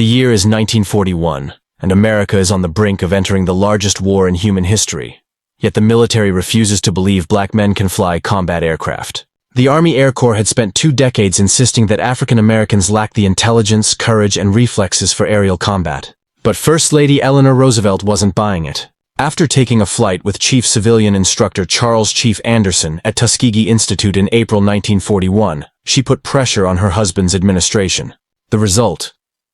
The year is 1941, and America is on the brink of entering the largest war in human history. Yet the military refuses to believe black men can fly combat aircraft. The Army Air Corps had spent 2 decades insisting that African Americans lacked the intelligence, courage, and reflexes for aerial combat. But First Lady Eleanor Roosevelt wasn't buying it. After taking a flight with Chief Civilian Instructor Charles Chief Anderson at Tuskegee Institute in April 1941, she put pressure on her husband's administration. The result?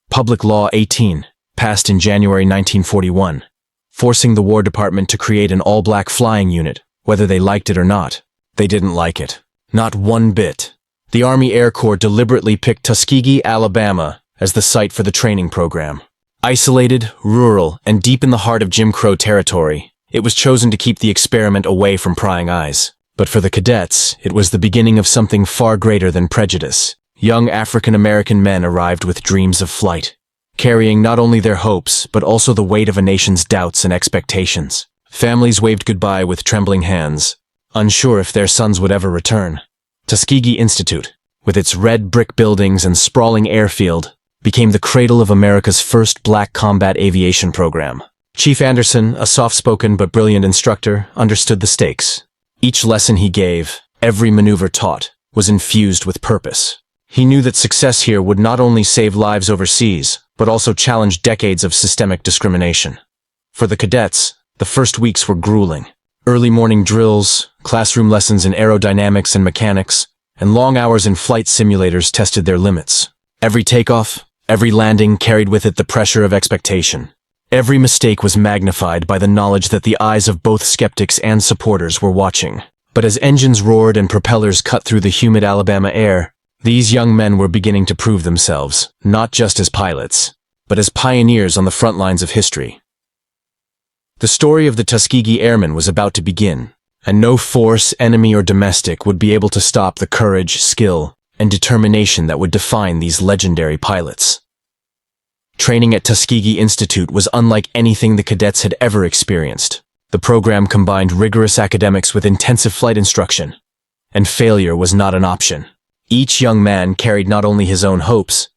Public Law 18, passed in January 1941, forcing the War Department to create an all-black flying unit, whether they liked it or not. They didn't like it. Not one bit. The Army Air Corps deliberately picked Tuskegee, Alabama, as the site for the training program. Isolated, rural, and deep in the heart of Jim Crow territory, it was chosen to keep the experiment away from prying eyes. But for the cadets, it was the beginning of something far greater than prejudice. Young African-American men arrived with dreams of flight, carrying not only their hopes, but also the weight of a nation's doubts and expectations. Families waved goodbye with trembling hands, unsure if their sons would ever return. Tuskegee Institute, with its red brick buildings and sprawling airfield, became the cradle of America's first black combat aviation program. Chief Anderson, a soft-spoken but brilliant instructor, understood the stakes. Each lesson he gave, every maneuver taught, was infused with purpose. He knew that success here would not only save lives overseas, but also challenge decades of systemic discrimination. For the cadets, the first weeks were grueling. Early morning drills, classroom lessons in aerodynamics and mechanics, and long hours in flight simulators tested their limits. Every takeoff, every landing carried with it the pressure of expectation. Every mistake was magnified by the knowledge that the eyes of both skeptics and supporters were watching. But as engines roared and propellers cut through the humid Alabama air, these young men were beginning to prove themselves, not just as pilots, but as pioneers on the front lines of history. The story of the Tuskegee Airmen was about to begin, and no force, enemy or domestic, would be able to stop the courage, skill, and determination that would define these legendary pilots. Training at Tuskegee Institute was unlike anything the cadets had ever experienced. The program combined rigorous academics with intensive flight instruction, and failure was not an option. Each young man carried not only his own hopes,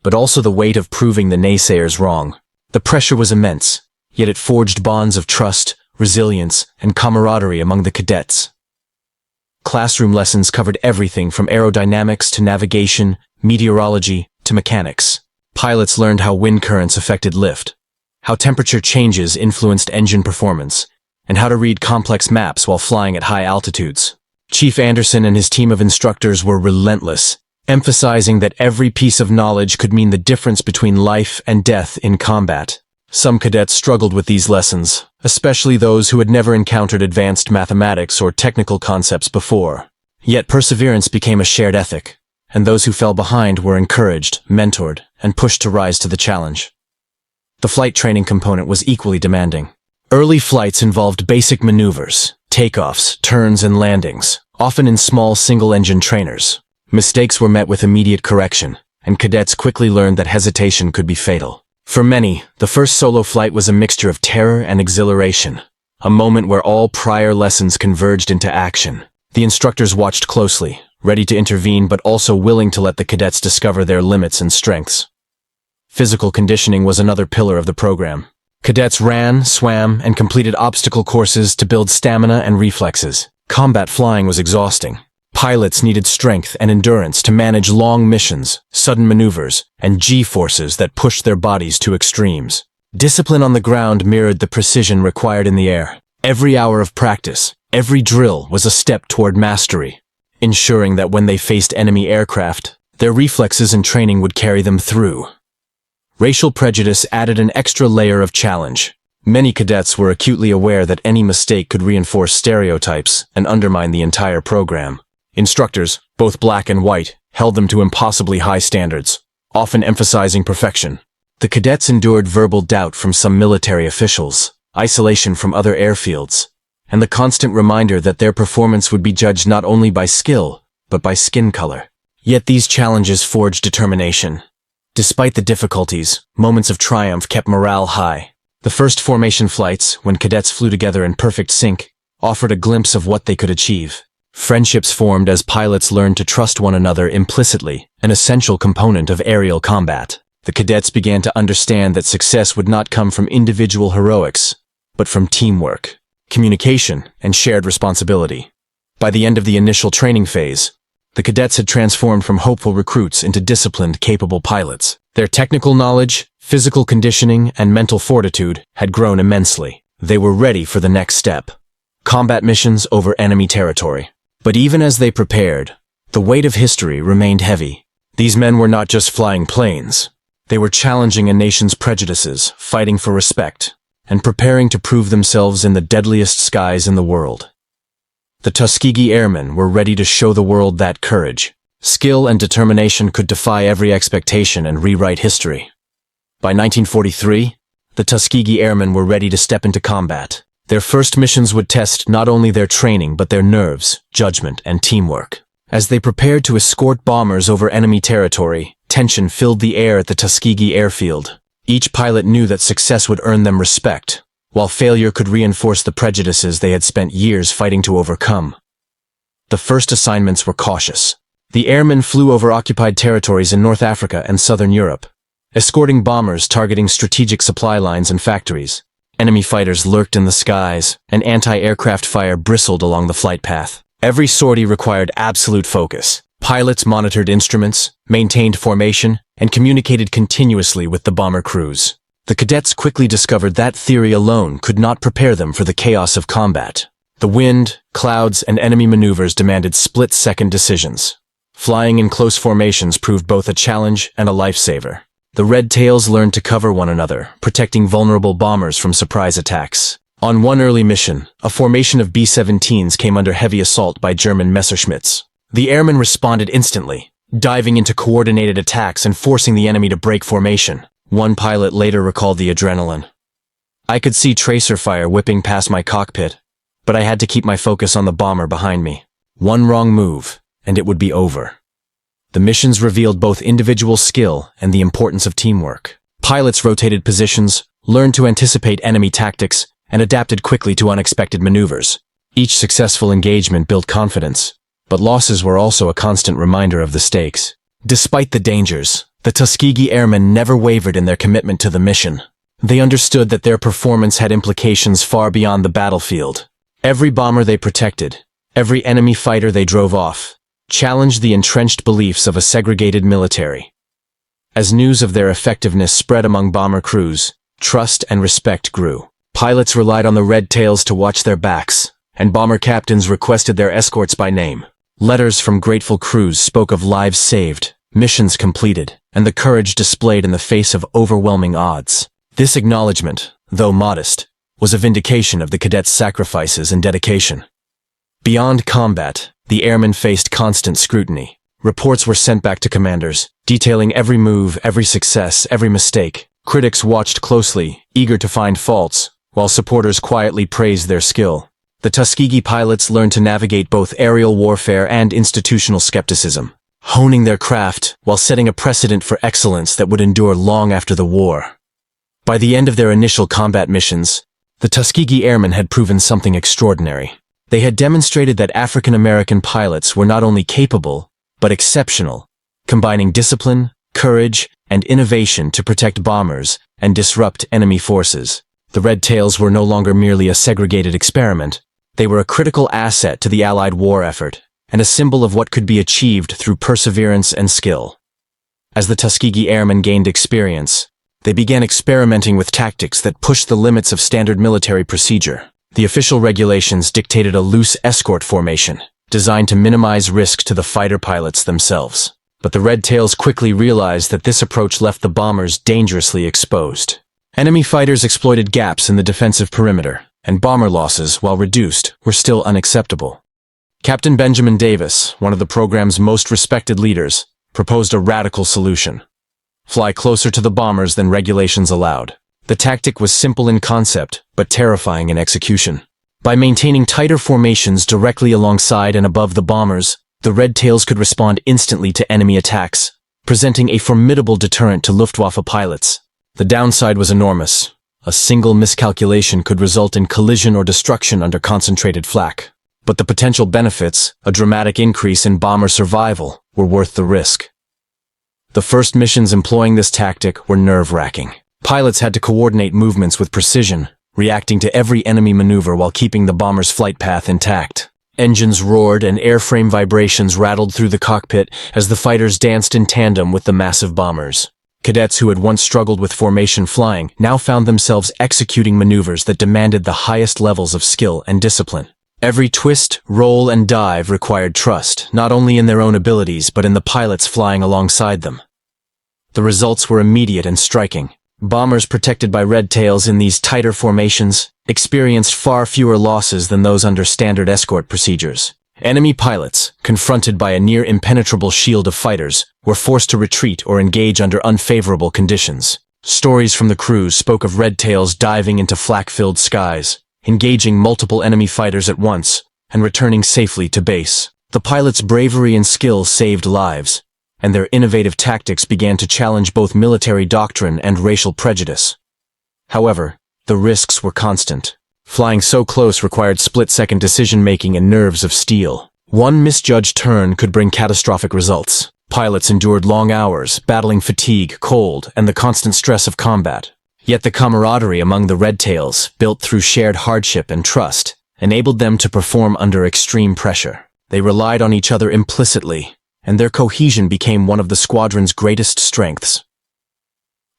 but also the weight of proving the naysayers wrong. The pressure was immense, yet it forged bonds of trust, resilience, and camaraderie among the cadets. Classroom lessons covered everything from aerodynamics to navigation, meteorology, to mechanics. Pilots learned how wind currents affected lift, how temperature changes influenced engine performance, and how to read complex maps while flying at high altitudes. Chief Anderson and his team of instructors were relentless, emphasizing that every piece of knowledge could mean the difference between life and death in combat. Some cadets struggled with these lessons, especially those who had never encountered advanced mathematics or technical concepts before. Yet perseverance became a shared ethic, and those who fell behind were encouraged, mentored, and pushed to rise to the challenge. The flight training component was equally demanding. Early flights involved basic maneuvers, takeoffs, turns, and landings, often in small single-engine trainers. Mistakes were met with immediate correction, and cadets quickly learned that hesitation could be fatal. For many, the first solo flight was a mixture of terror and exhilaration, a moment where all prior lessons converged into action. The instructors watched closely, ready to intervene but also willing to let the cadets discover their limits and strengths. Physical conditioning was another pillar of the program. Cadets ran, swam, and completed obstacle courses to build stamina and reflexes. Combat flying was exhausting. Pilots needed strength and endurance to manage long missions, sudden maneuvers, and G-forces that pushed their bodies to extremes. Discipline on the ground mirrored the precision required in the air. Every hour of practice, every drill was a step toward mastery, ensuring that when they faced enemy aircraft, their reflexes and training would carry them through. Racial prejudice added an extra layer of challenge. Many cadets were acutely aware that any mistake could reinforce stereotypes and undermine the entire program. Instructors, both black and white, held them to impossibly high standards, often emphasizing perfection. The cadets endured verbal doubt from some military officials, isolation from other airfields, and the constant reminder that their performance would be judged not only by skill, but by skin color. Yet these challenges forged determination. Despite the difficulties, moments of triumph kept morale high. The first formation flights, when cadets flew together in perfect sync, offered a glimpse of what they could achieve. Friendships formed as pilots learned to trust one another implicitly, an essential component of aerial combat. the cadets began to understand that success would not come from individual heroics, but from teamwork, communication, and shared responsibility. By the end of the initial training phase, the cadets had transformed from hopeful recruits into disciplined, capable pilots. Their technical knowledge, physical conditioning, and mental fortitude had grown immensely. They were ready for the next step: combat missions over enemy territory. But even as they prepared, the weight of history remained heavy. These men were not just flying planes. They were challenging a nation's prejudices, fighting for respect, and preparing to prove themselves in the deadliest skies in the world. The Tuskegee Airmen were ready to show the world that courage, skill, and determination could defy every expectation and rewrite history. By 1943, the Tuskegee Airmen were ready to step into combat. Their first missions would test not only their training but their nerves, judgment, and teamwork. As they prepared to escort bombers over enemy territory, tension filled the air at the Tuskegee airfield. Each pilot knew that success would earn them respect, while failure could reinforce the prejudices they had spent years fighting to overcome. The first assignments were cautious. The airmen flew over occupied territories in North Africa and southern Europe, escorting bombers targeting strategic supply lines and factories. Enemy fighters lurked in the skies, and anti-aircraft fire bristled along the flight path. Every sortie required absolute focus. Pilots monitored instruments, maintained formation, and communicated continuously with the bomber crews. The cadets quickly discovered that theory alone could not prepare them for the chaos of combat. The wind, clouds, and enemy maneuvers demanded split-second decisions. Flying in close formations proved both a challenge and a lifesaver. The Red Tails learned to cover one another, protecting vulnerable bombers from surprise attacks. On one early mission, a formation of B-17s came under heavy assault by German Messerschmitts. The airmen responded instantly, diving into coordinated attacks and forcing the enemy to break formation. One pilot later recalled the adrenaline. "I could see tracer fire whipping past my cockpit, but I had to keep my focus on the bomber behind me. One wrong move, and it would be over." The missions revealed both individual skill and the importance of teamwork. Pilots rotated positions, learned to anticipate enemy tactics, and adapted quickly to unexpected maneuvers. Each successful engagement built confidence, but losses were also a constant reminder of the stakes. Despite the dangers, the Tuskegee Airmen never wavered in their commitment to the mission. They understood that their performance had implications far beyond the battlefield. Every bomber they protected, every enemy fighter they drove off, challenged the entrenched beliefs of a segregated military. As news of their effectiveness spread among bomber crews, trust and respect grew. Pilots relied on the Red Tails to watch their backs, and bomber captains requested their escorts by name. Letters from grateful crews spoke of lives saved, missions completed, and the courage displayed in the face of overwhelming odds. This acknowledgement, though modest, was a vindication of the cadets' sacrifices and dedication. Beyond combat, the airmen faced constant scrutiny. Reports were sent back to commanders, detailing every move, every success, every mistake. Critics watched closely, eager to find faults, while supporters quietly praised their skill. The Tuskegee pilots learned to navigate both aerial warfare and institutional skepticism, honing their craft while setting a precedent for excellence that would endure long after the war. By the end of their initial combat missions, the Tuskegee Airmen had proven something extraordinary. They had demonstrated that African-American pilots were not only capable, but exceptional, combining discipline, courage, and innovation to protect bombers and disrupt enemy forces. The Red Tails were no longer merely a segregated experiment. They were a critical asset to the Allied war effort, and a symbol of what could be achieved through perseverance and skill. As the Tuskegee Airmen gained experience, they began experimenting with tactics that pushed the limits of standard military procedure. The official regulations dictated a loose escort formation, designed to minimize risk to the fighter pilots themselves. But the Red Tails quickly realized that this approach left the bombers dangerously exposed. Enemy fighters exploited gaps in the defensive perimeter, and bomber losses, while reduced, were still unacceptable. Captain Benjamin Davis, one of the program's most respected leaders, proposed a radical solution: fly closer to the bombers than regulations allowed. The tactic was simple in concept, but terrifying in execution. By maintaining tighter formations directly alongside and above the bombers, the Red Tails could respond instantly to enemy attacks, presenting a formidable deterrent to Luftwaffe pilots. The downside was enormous. A single miscalculation could result in collision or destruction under concentrated flak. But the potential benefits, a dramatic increase in bomber survival, were worth the risk. The first missions employing this tactic were nerve-wracking. Pilots had to coordinate movements with precision, reacting to every enemy maneuver while keeping the bomber's flight path intact. Engines roared and airframe vibrations rattled through the cockpit as the fighters danced in tandem with the massive bombers. Cadets who had once struggled with formation flying now found themselves executing maneuvers that demanded the highest levels of skill and discipline. Every twist, roll, and dive required trust, not only in their own abilities but in the pilots flying alongside them. The results were immediate and striking. Bombers protected by red tails in these tighter formations experienced far fewer losses than those under standard escort procedures. Enemy pilots, confronted by a near impenetrable shield of fighters, were forced to retreat or engage under unfavorable conditions. Stories from the crews spoke of red tails diving into flak-filled skies, engaging multiple enemy fighters at once, and returning safely to base. The pilots' bravery and skill saved lives, and their innovative tactics began to challenge both military doctrine and racial prejudice. However, the risks were constant. Flying so close required split-second decision-making and nerves of steel. One misjudged turn could bring catastrophic results. Pilots endured long hours, battling fatigue, cold, and the constant stress of combat. Yet the camaraderie among the red tails, built through shared hardship and trust, enabled them to perform under extreme pressure. They relied on each other implicitly, and their cohesion became one of the squadron's greatest strengths.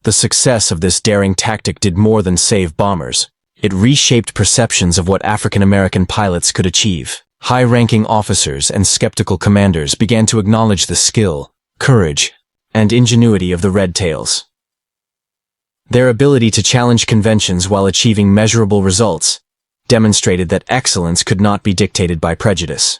The success of this daring tactic did more than save bombers. It reshaped perceptions of what African American pilots could achieve. High-ranking officers and skeptical commanders began to acknowledge the skill, courage, and ingenuity of the red tails. Their ability to challenge conventions while achieving measurable results demonstrated that excellence could not be dictated by prejudice.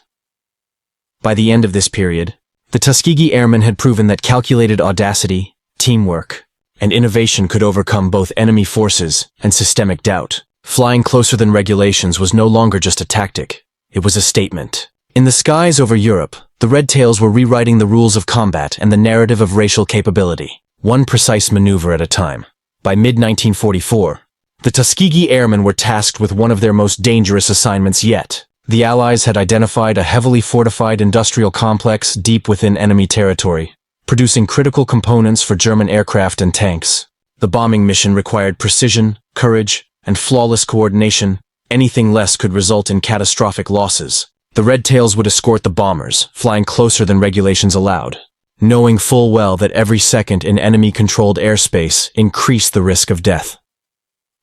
By the end of this period, the Tuskegee Airmen had proven that calculated audacity, teamwork, and innovation could overcome both enemy forces and systemic doubt. Flying closer than regulations was no longer just a tactic, it was a statement. In the skies over Europe, the red tails were rewriting the rules of combat and the narrative of racial capability, one precise maneuver at a time. By mid-1944, the Tuskegee Airmen were tasked with one of their most dangerous assignments yet. The Allies had identified a heavily fortified industrial complex deep within enemy territory, producing critical components for German aircraft and tanks. The bombing mission required precision, courage, and flawless coordination. Anything less could result in catastrophic losses. The red tails would escort the bombers, flying closer than regulations allowed, knowing full well that every second in enemy-controlled airspace increased the risk of death.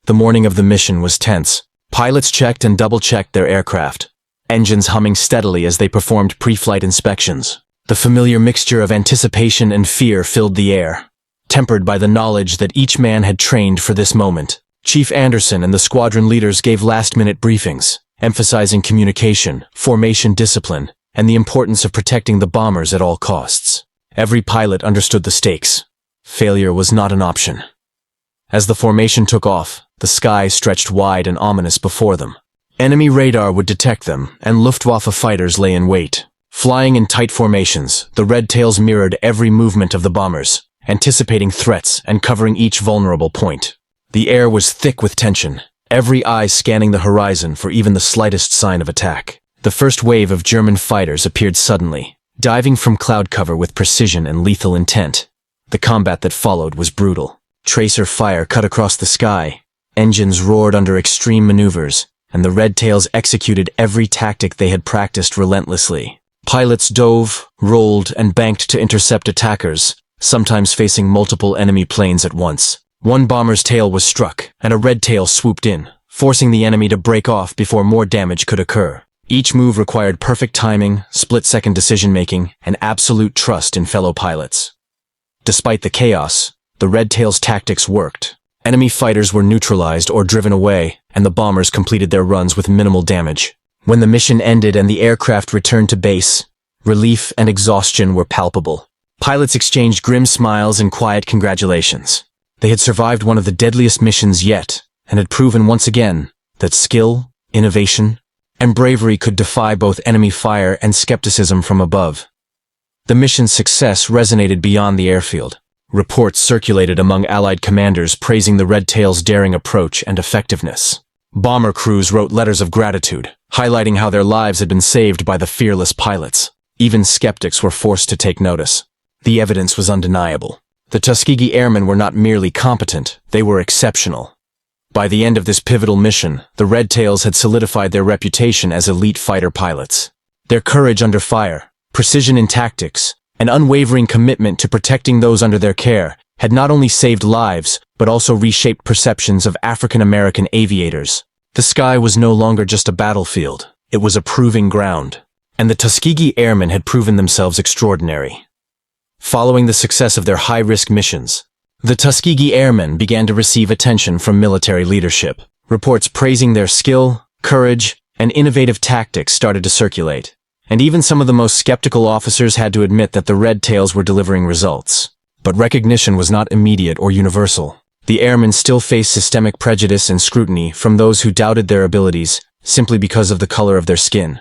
The morning of the mission was tense. Pilots checked and double-checked their aircraft, engines humming steadily as they performed pre-flight inspections. The familiar mixture of anticipation and fear filled the air, tempered by the knowledge that each man had trained for this moment. Chief Anderson and the squadron leaders gave last-minute briefings, emphasizing communication, formation discipline, and the importance of protecting the bombers at all costs. Every pilot understood the stakes. Failure was not an option. As the formation took off, the sky stretched wide and ominous before them. Enemy radar would detect them, and Luftwaffe fighters lay in wait. Flying in tight formations, the red tails mirrored every movement of the bombers, anticipating threats and covering each vulnerable point. The air was thick with tension, every eye scanning the horizon for even the slightest sign of attack. The first wave of German fighters appeared suddenly, diving from cloud cover with precision and lethal intent. The combat that followed was brutal. Tracer fire cut across the sky, engines roared under extreme maneuvers, and the red tails executed every tactic they had practiced relentlessly. Pilots dove, rolled, and banked to intercept attackers, sometimes facing multiple enemy planes at once. One bomber's tail was struck, and a red tail swooped in, forcing the enemy to break off before more damage could occur. Each move required perfect timing, split-second decision-making, and absolute trust in fellow pilots. Despite the chaos, the red tails' tactics worked. Enemy fighters were neutralized or driven away, and the bombers completed their runs with minimal damage. When the mission ended and the aircraft returned to base, relief and exhaustion were palpable. Pilots exchanged grim smiles and quiet congratulations. They had survived one of the deadliest missions yet, and had proven once again that skill, innovation, and bravery could defy both enemy fire and skepticism from above. The mission's success resonated beyond the airfield. Reports circulated among Allied commanders praising the red tails' daring approach and effectiveness. Bomber crews wrote letters of gratitude, highlighting how their lives had been saved by the fearless pilots. Even skeptics were forced to take notice. The evidence was undeniable. The Tuskegee Airmen were not merely competent, they were exceptional. By the end of this pivotal mission, the Red Tails had solidified their reputation as elite fighter pilots. Their courage under fire, precision in tactics, and unwavering commitment to protecting those under their care had not only saved lives, but also reshaped perceptions of African American aviators. The sky was no longer just a battlefield, it was a proving ground. And the Tuskegee Airmen had proven themselves extraordinary. Following the success of their high-risk missions, the Tuskegee Airmen began to receive attention from military leadership. Reports praising their skill, courage, and innovative tactics started to circulate. And even some of the most skeptical officers had to admit that the Red Tails were delivering results. But recognition was not immediate or universal. The airmen still faced systemic prejudice and scrutiny from those who doubted their abilities simply because of the color of their skin.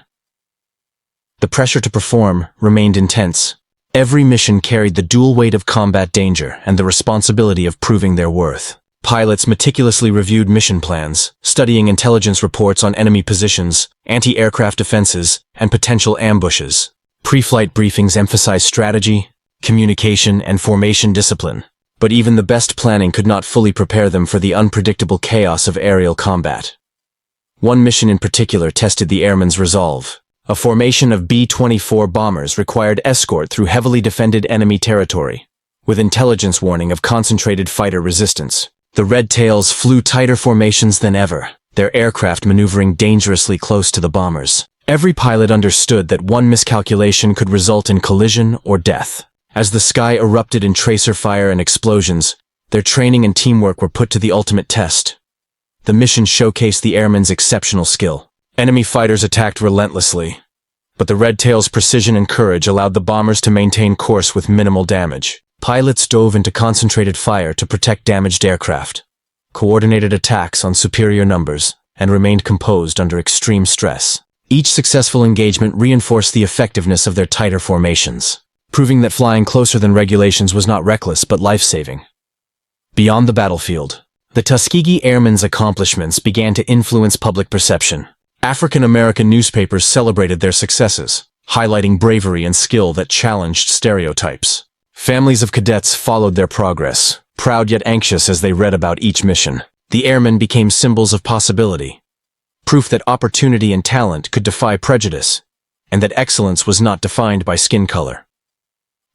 The pressure to perform remained intense. Every mission carried the dual weight of combat danger and the responsibility of proving their worth. Pilots meticulously reviewed mission plans, studying intelligence reports on enemy positions, anti-aircraft defenses, and potential ambushes. Pre-flight briefings emphasized strategy, communication, and formation discipline. But even the best planning could not fully prepare them for the unpredictable chaos of aerial combat. One mission in particular tested the airmen's resolve. A formation of B-24 bombers required escort through heavily defended enemy territory. With intelligence warning of concentrated fighter resistance, the Red Tails flew tighter formations than ever, their aircraft maneuvering dangerously close to the bombers. Every pilot understood that one miscalculation could result in collision or death. As the sky erupted in tracer fire and explosions, their training and teamwork were put to the ultimate test. The mission showcased the airmen's exceptional skill. Enemy fighters attacked relentlessly, but the Red Tails' precision and courage allowed the bombers to maintain course with minimal damage. Pilots dove into concentrated fire to protect damaged aircraft, coordinated attacks on superior numbers, and remained composed under extreme stress. Each successful engagement reinforced the effectiveness of their tighter formations, proving that flying closer than regulations was not reckless but life-saving. Beyond the battlefield, the Tuskegee Airmen's accomplishments began to influence public perception. African American newspapers celebrated their successes, highlighting bravery and skill that challenged stereotypes. Families of cadets followed their progress, proud yet anxious as they read about each mission. The airmen became symbols of possibility, proof that opportunity and talent could defy prejudice, and that excellence was not defined by skin color.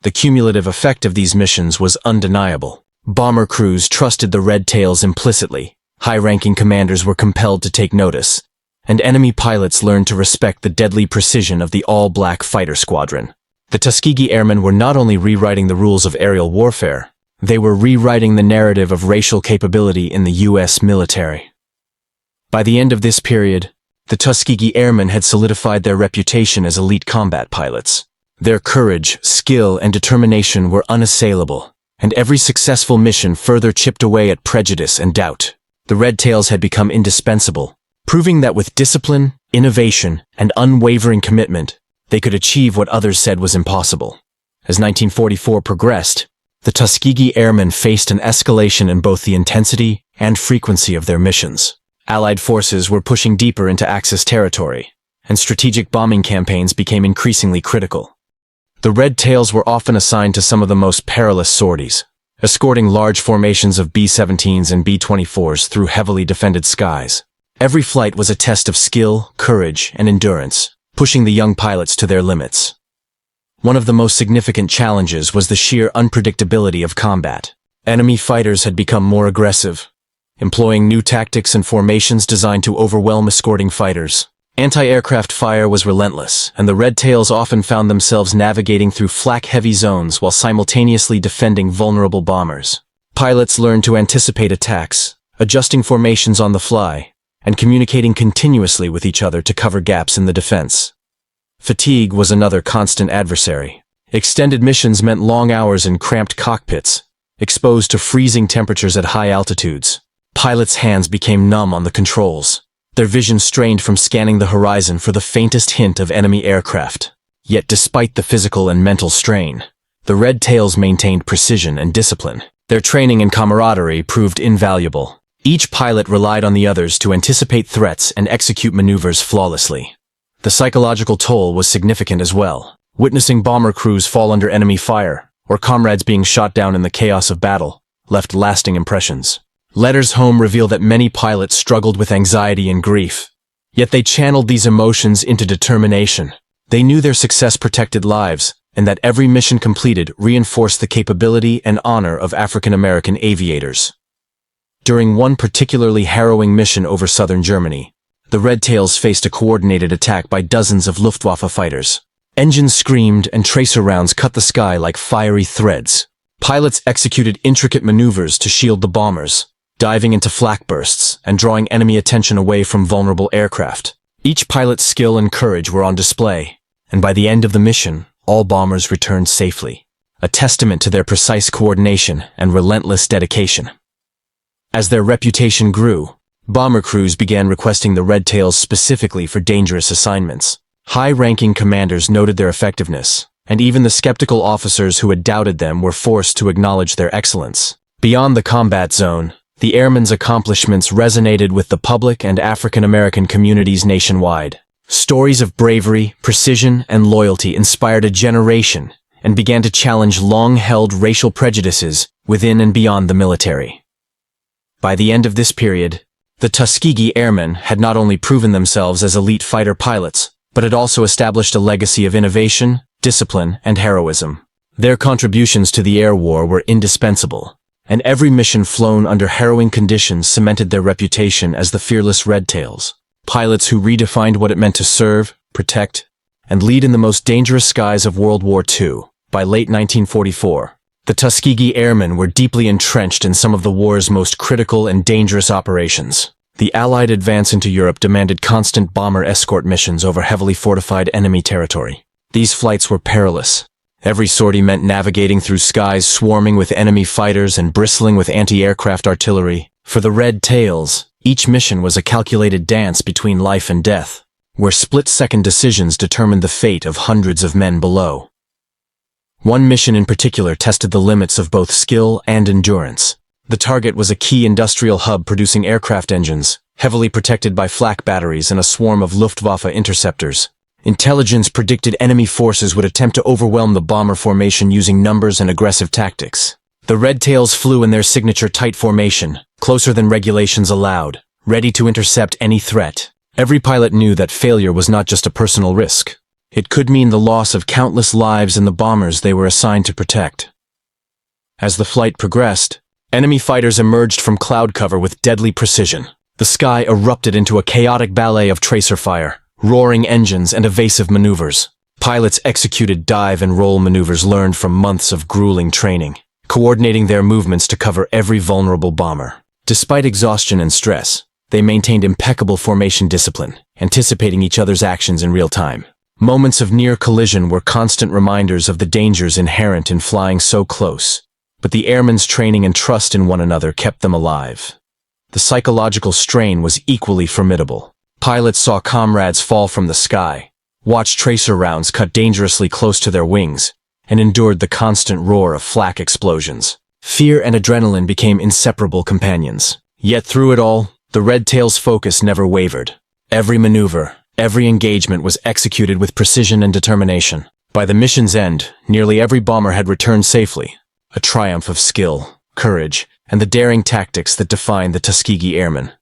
The cumulative effect of these missions was undeniable. Bomber crews trusted the Red Tails implicitly, high-ranking commanders were compelled to take notice, and enemy pilots learned to respect the deadly precision of the all-black fighter squadron. The Tuskegee Airmen were not only rewriting the rules of aerial warfare, they were rewriting the narrative of racial capability in the U.S. military. By the end of this period, the Tuskegee Airmen had solidified their reputation as elite combat pilots. Their courage, skill, and determination were unassailable, and every successful mission further chipped away at prejudice and doubt. The Red Tails had become indispensable, proving that with discipline, innovation, and unwavering commitment, they could achieve what others said was impossible. As 1944 progressed, the Tuskegee Airmen faced an escalation in both the intensity and frequency of their missions. Allied forces were pushing deeper into Axis territory, and strategic bombing campaigns became increasingly critical. The Red Tails were often assigned to some of the most perilous sorties, escorting large formations of B-17s and B-24s through heavily defended skies. Every flight was a test of skill, courage, and endurance, pushing the young pilots to their limits. One of the most significant challenges was the sheer unpredictability of combat. Enemy fighters had become more aggressive, employing new tactics and formations designed to overwhelm escorting fighters. Anti-aircraft fire was relentless, and the Red Tails often found themselves navigating through flak-heavy zones while simultaneously defending vulnerable bombers. Pilots learned to anticipate attacks, adjusting formations on the fly, and communicating continuously with each other to cover gaps in the defense. Fatigue was another constant adversary. Extended missions meant long hours in cramped cockpits, exposed to freezing temperatures at high altitudes. Pilots' hands became numb on the controls, their vision strained from scanning the horizon for the faintest hint of enemy aircraft. Yet despite the physical and mental strain, the Red Tails maintained precision and discipline. Their training and camaraderie proved invaluable. Each pilot relied on the others to anticipate threats and execute maneuvers flawlessly. The psychological toll was significant as well. Witnessing bomber crews fall under enemy fire, or comrades being shot down in the chaos of battle, left lasting impressions. Letters home reveal that many pilots struggled with anxiety and grief. Yet they channeled these emotions into determination. They knew their success protected lives, and that every mission completed reinforced the capability and honor of African-American aviators. During one particularly harrowing mission over southern Germany, the Red Tails faced a coordinated attack by dozens of Luftwaffe fighters. Engines screamed and tracer rounds cut the sky like fiery threads. Pilots executed intricate maneuvers to shield the bombers, diving into flak bursts and drawing enemy attention away from vulnerable aircraft. Each pilot's skill and courage were on display, and by the end of the mission, all bombers returned safely, a testament to their precise coordination and relentless dedication. As their reputation grew, bomber crews began requesting the Red Tails specifically for dangerous assignments. High-ranking commanders noted their effectiveness, and even the skeptical officers who had doubted them were forced to acknowledge their excellence. Beyond the combat zone, the airmen's accomplishments resonated with the public and African-American communities nationwide. Stories of bravery, precision, and loyalty inspired a generation and began to challenge long-held racial prejudices within and beyond the military. By the end of this period, the Tuskegee Airmen had not only proven themselves as elite fighter pilots, but had also established a legacy of innovation, discipline, and heroism. Their contributions to the air war were indispensable, and every mission flown under harrowing conditions cemented their reputation as the fearless Red Tails, pilots who redefined what it meant to serve, protect, and lead in the most dangerous skies of World War II. By late 1944, the Tuskegee Airmen were deeply entrenched in some of the war's most critical and dangerous operations. The Allied advance into Europe demanded constant bomber escort missions over heavily fortified enemy territory. These flights were perilous. Every sortie meant navigating through skies swarming with enemy fighters and bristling with anti-aircraft artillery. For the Red Tails, each mission was a calculated dance between life and death, where split-second decisions determined the fate of hundreds of men below. One mission in particular tested the limits of both skill and endurance. The target was a key industrial hub producing aircraft engines, heavily protected by flak batteries and a swarm of Luftwaffe interceptors. Intelligence predicted enemy forces would attempt to overwhelm the bomber formation using numbers and aggressive tactics. The Red Tails flew in their signature tight formation, closer than regulations allowed, ready to intercept any threat. Every pilot knew that failure was not just a personal risk. It could mean the loss of countless lives in the bombers they were assigned to protect. As the flight progressed, enemy fighters emerged from cloud cover with deadly precision. The sky erupted into a chaotic ballet of tracer fire, roaring engines, and evasive maneuvers. Pilots executed dive and roll maneuvers learned from months of grueling training, coordinating their movements to cover every vulnerable bomber. Despite exhaustion and stress, they maintained impeccable formation discipline, anticipating each other's actions in real time. Moments of near collision were constant reminders of the dangers inherent in flying so close, but the airmen's training and trust in one another kept them alive. The psychological strain was equally formidable. Pilots saw comrades fall from the sky, watched tracer rounds cut dangerously close to their wings, and endured the constant roar of flak explosions. Fear and adrenaline became inseparable companions. Yet through it all, the Red Tails' focus never wavered. Every maneuver, every engagement was executed with precision and determination. By the mission's end, nearly every bomber had returned safely, a triumph of skill, courage, and the daring tactics that defined the Tuskegee Airmen.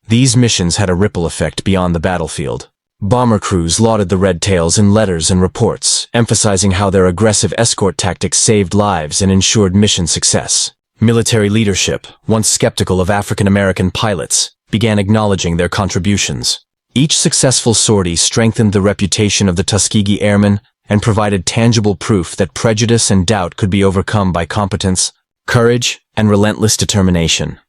These missions had a ripple effect beyond the battlefield. Bomber crews lauded the Red Tails in letters and reports, emphasizing how their aggressive escort tactics saved lives and ensured mission success. Military leadership, once skeptical of African-American pilots, began acknowledging their contributions. Each successful sortie strengthened the reputation of the Tuskegee Airmen and provided tangible proof that prejudice and doubt could be overcome by competence, courage, and relentless determination.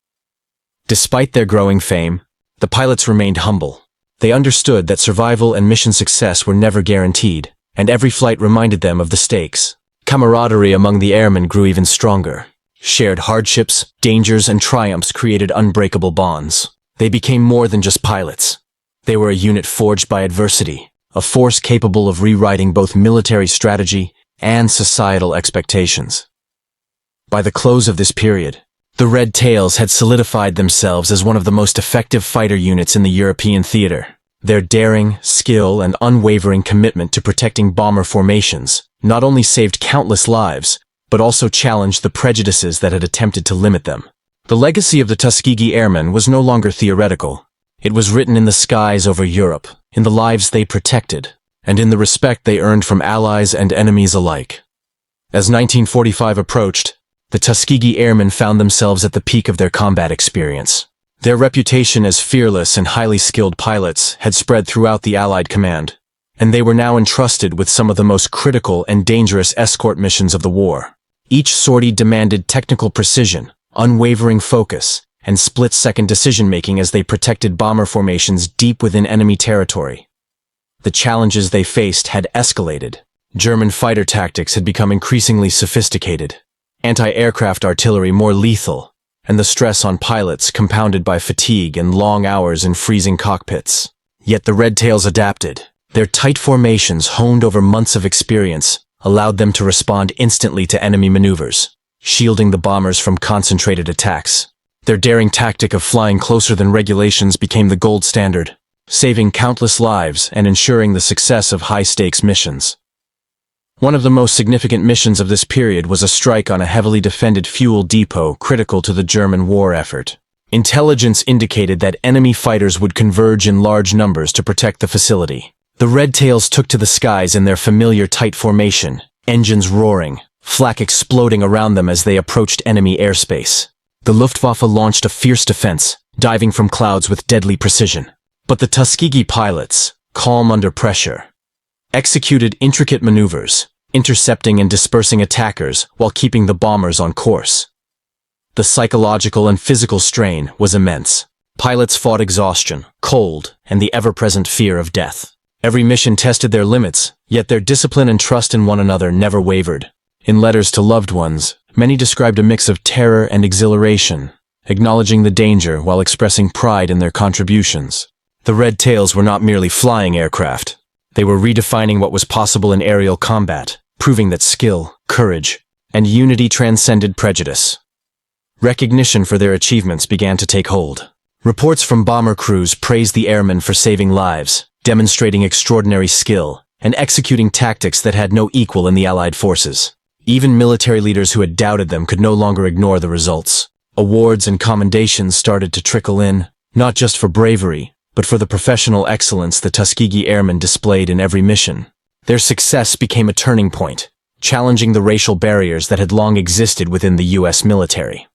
Despite their growing fame, the pilots remained humble. They understood that survival and mission success were never guaranteed, and every flight reminded them of the stakes. Camaraderie among the airmen grew even stronger. Shared hardships, dangers, and triumphs created unbreakable bonds. They became more than just pilots. They were a unit forged by adversity, a force capable of rewriting both military strategy and societal expectations. By the close of this period, the Red Tails had solidified themselves as one of the most effective fighter units in the European theater. Their daring, skill, and unwavering commitment to protecting bomber formations not only saved countless lives, but also challenged the prejudices that had attempted to limit them. The legacy of the Tuskegee Airmen was no longer theoretical. It was written in the skies over Europe, in the lives they protected, and in the respect they earned from allies and enemies alike. As 1945 approached, the Tuskegee Airmen found themselves at the peak of their combat experience. Their reputation as fearless and highly skilled pilots had spread throughout the Allied command, and they were now entrusted with some of the most critical and dangerous escort missions of the war. Each sortie demanded technical precision, unwavering focus, and split-second decision-making as they protected bomber formations deep within enemy territory. The challenges they faced had escalated. German fighter tactics had become increasingly sophisticated, anti-aircraft artillery more lethal, and the stress on pilots compounded by fatigue and long hours in freezing cockpits. Yet the Red Tails adapted. Their tight formations, honed over months of experience, allowed them to respond instantly to enemy maneuvers, shielding the bombers from concentrated attacks. Their daring tactic of flying closer than regulations became the gold standard, saving countless lives and ensuring the success of high-stakes missions. One of the most significant missions of this period was a strike on a heavily defended fuel depot critical to the German war effort. Intelligence indicated that enemy fighters would converge in large numbers to protect the facility. The Red Tails took to the skies in their familiar tight formation, engines roaring, flak exploding around them as they approached enemy airspace. The Luftwaffe launched a fierce defense, diving from clouds with deadly precision. But the Tuskegee pilots, calm under pressure, executed intricate maneuvers, intercepting and dispersing attackers while keeping the bombers on course. The psychological and physical strain was immense. Pilots fought exhaustion, cold, and the ever-present fear of death. Every mission tested their limits, yet their discipline and trust in one another never wavered. In letters to loved ones, many described a mix of terror and exhilaration, acknowledging the danger while expressing pride in their contributions. The Red Tails were not merely flying aircraft. They were redefining what was possible in aerial combat, proving that skill, courage, and unity transcended prejudice. Recognition for their achievements began to take hold. Reports from bomber crews praised the airmen for saving lives, demonstrating extraordinary skill, and executing tactics that had no equal in the Allied forces. Even military leaders who had doubted them could no longer ignore the results. Awards and commendations started to trickle in, not just for bravery, but for the professional excellence the Tuskegee Airmen displayed in every mission. Their success became a turning point, challenging the racial barriers that had long existed within the U.S. military.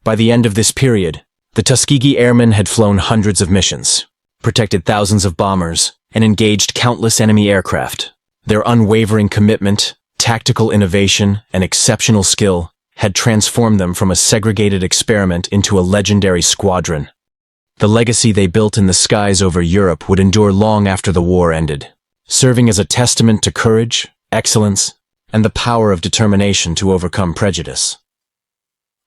By the end of this period, the Tuskegee Airmen had flown hundreds of missions, protected thousands of bombers, and engaged countless enemy aircraft. Their unwavering commitment, tactical innovation, and exceptional skill had transformed them from a segregated experiment into a legendary squadron. The legacy they built in the skies over Europe would endure long after the war ended, serving as a testament to courage, excellence, and the power of determination to overcome prejudice.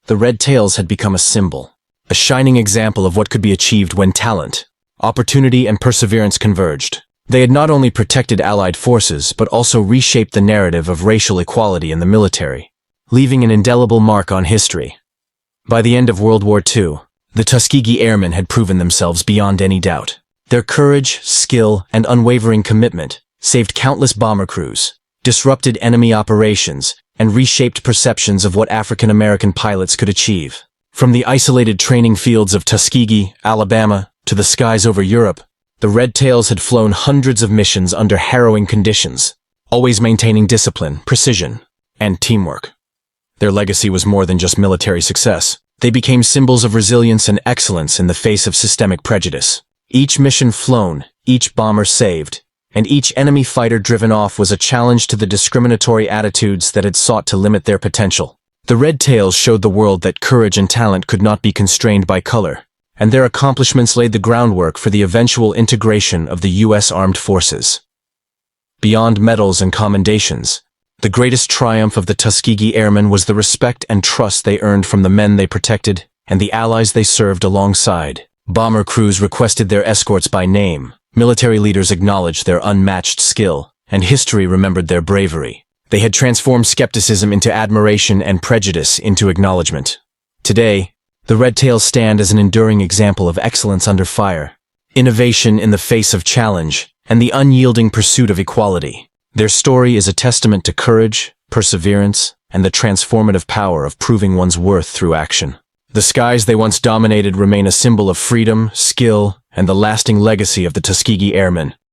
The Red Tails had become a symbol, a shining example of what could be achieved when talent, opportunity, and perseverance converged. They had not only protected Allied forces, but also reshaped the narrative of racial equality in the military, leaving an indelible mark on history. By the end of World War II, the Tuskegee Airmen had proven themselves beyond any doubt. Their courage, skill, and unwavering commitment saved countless bomber crews, disrupted enemy operations, and reshaped perceptions of what African American pilots could achieve. From the isolated training fields of Tuskegee, Alabama, to the skies over Europe, the Red Tails had flown hundreds of missions under harrowing conditions, always maintaining discipline, precision, and teamwork. Their legacy was more than just military success. They became symbols of resilience and excellence in the face of systemic prejudice. Each mission flown, each bomber saved, and each enemy fighter driven off was a challenge to the discriminatory attitudes that had sought to limit their potential. The Red Tails showed the world that courage and talent could not be constrained by color, and their accomplishments laid the groundwork for the eventual integration of the U.S. Armed Forces. Beyond medals and commendations, the greatest triumph of the Tuskegee Airmen was the respect and trust they earned from the men they protected and the allies they served alongside. Bomber crews requested their escorts by name, military leaders acknowledged their unmatched skill, and history remembered their bravery. They had transformed skepticism into admiration and prejudice into acknowledgement. Today, the Red Tails stand as an enduring example of excellence under fire, innovation in the face of challenge, and the unyielding pursuit of equality. Their story is a testament to courage, perseverance, and the transformative power of proving one's worth through action. The skies they once dominated remain a symbol of freedom, skill, and the lasting legacy of the Tuskegee Airmen.